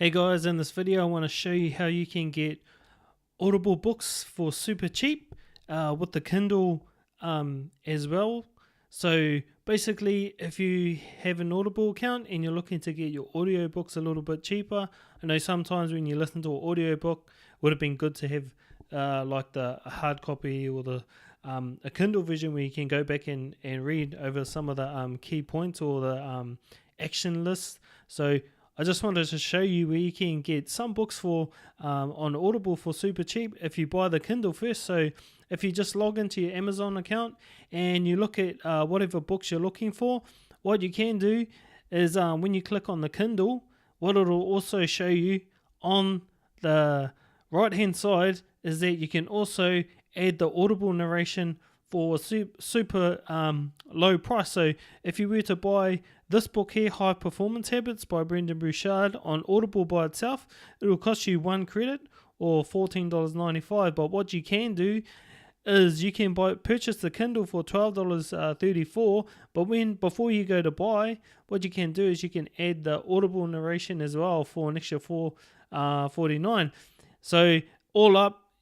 Hey guys, in this video I want to show you how you can get Audible books for super cheap with the Kindle as well. So basically, if you have an Audible account and you're looking to get your audiobooks a little bit cheaper, I know sometimes when you listen to an audiobook, it would have been good to have like the hard copy or the a Kindle version where you can go back and read over some of the key points or the action lists. So I just wanted to show you where you can get some books for on Audible for super cheap if you buy the Kindle first. So if you just log into your Amazon account and you look at whatever books you're looking for, what you can do is when you click on the Kindle, what it'll also show you on the right hand side is that you can also add the Audible narration for super low price. So if you were to buy this book here, High Performance Habits by Brendan Burchard, on Audible by itself, it will cost you 1 credit or $14.95. But what you can do is you can purchase the Kindle for $12.34. But before you go to buy, what you can do is you can add the Audible narration as well for an extra $4.49. So all up,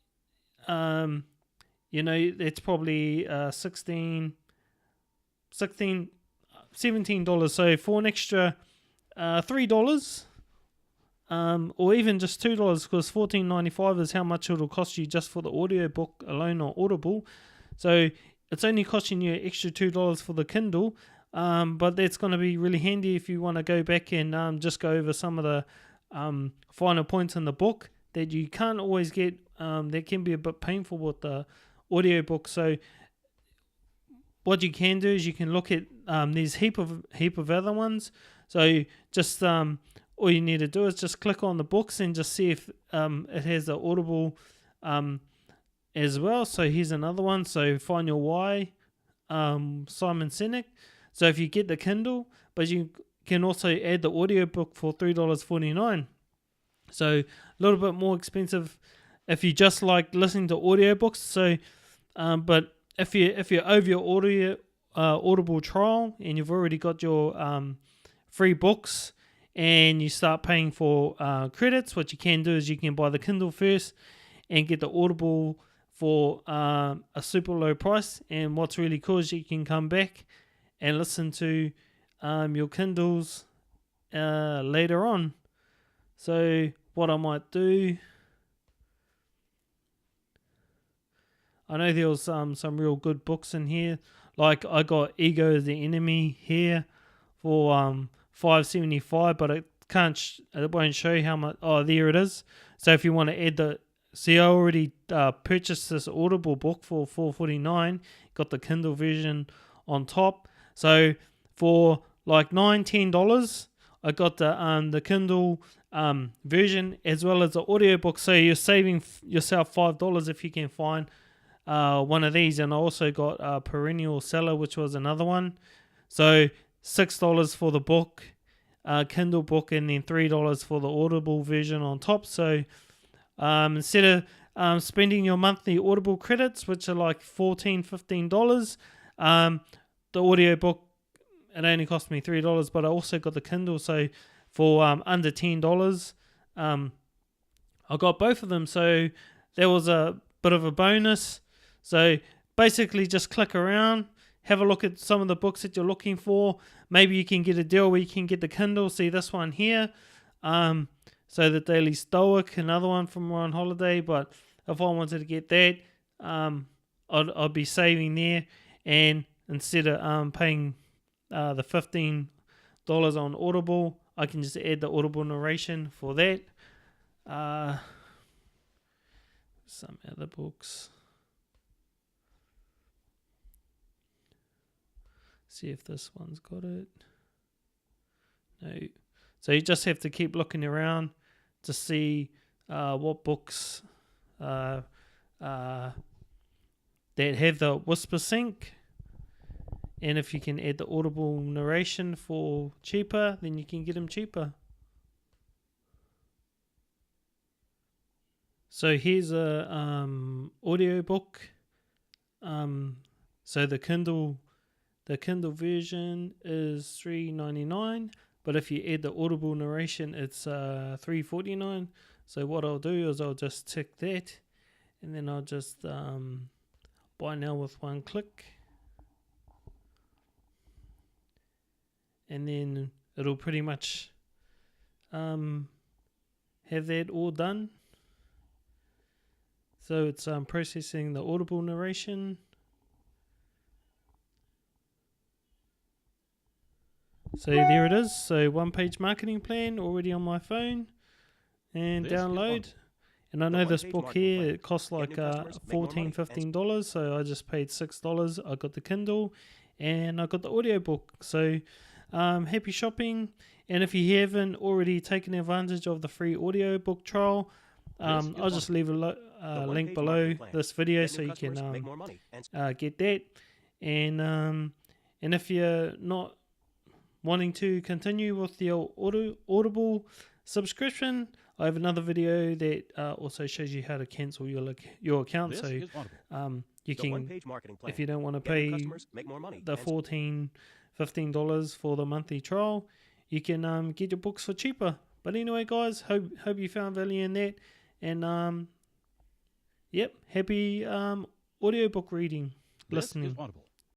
it's probably $17. So for an extra $3, or even just $2, because $14.95 is how much it'll cost you just for the audiobook alone on Audible. So it's only costing you an extra $2 for the Kindle, but that's going to be really handy if you want to go back and just go over some of the finer points in the book that you can't always get. That can be a bit painful with the audiobook. So what you can do is you can look at these heap of other ones. So just all you need to do is just click on the books and just see if it has the Audible as well. So here's another one. So Find Your Why, Simon Sinek. So if you get the Kindle, but you can also add the audiobook for $3.49. So a little bit more expensive if you just like listening to audiobooks. So but if you're over your Audible trial and you've already got your free books and you start paying for credits, what you can do is you can buy the Kindle first and get the Audible for a super low price. And what's really cool is you can come back and listen to your Kindles later on. So what I might do, I know there was some real good books in here. Like I got Ego is the Enemy here for $5.75, but it won't show you how much. Oh, there it is. So if you want to add see, I already purchased this Audible book for $4.49. Got the Kindle version on top. So for like $10, I got the Kindle version as well as the audiobook. So you're saving yourself $5 if you can find one of these. And I also got Perennial Seller, which was another one. So $6 for the book, Kindle book, and then $3 for the Audible version on top. So instead of spending your monthly Audible credits, which are like $14-15, the audiobook, it only cost me $3, but I also got the Kindle. So for under $10, I got both of them. So there was a bit of a bonus. So basically just click around, have a look at some of the books that you're looking for. Maybe you can get a deal where you can get the Kindle. See this one here. So the Daily Stoic, another one from Ryan Holiday. But if I wanted to get that, I'd be saving there. And instead of paying the $15 on Audible, I can just add the Audible narration for that. Some other books. See if this one's got it. No. So you just have to keep looking around to see what books that have the Whisper Sync. And if you can add the Audible narration for cheaper, then you can get them cheaper. So here's a audiobook. So the Kindle version is $3.99, But if you add the Audible narration, it's $3.49. So what I'll do is I'll just tick that, and then I'll just buy now with one click, and then it'll pretty much have that all done. So it's processing the Audible narration. So there it is. So one-page marketing plan already on my phone, and download. And I know this book here, it costs like $14, $15, so I just paid $6. I got the Kindle and I got the audiobook. So happy shopping. And if you haven't already taken advantage of the free audiobook trial, I'll just leave a link below this video so you can get that. And if you're not wanting to continue with your Audible subscription, I have another video that also shows you how to cancel your account. So you can, if you don't want to pay the $14, $15 for the monthly trial, you can get your books for cheaper. But anyway, guys, hope you found value in that. And yep, happy audiobook reading, listening. Audible.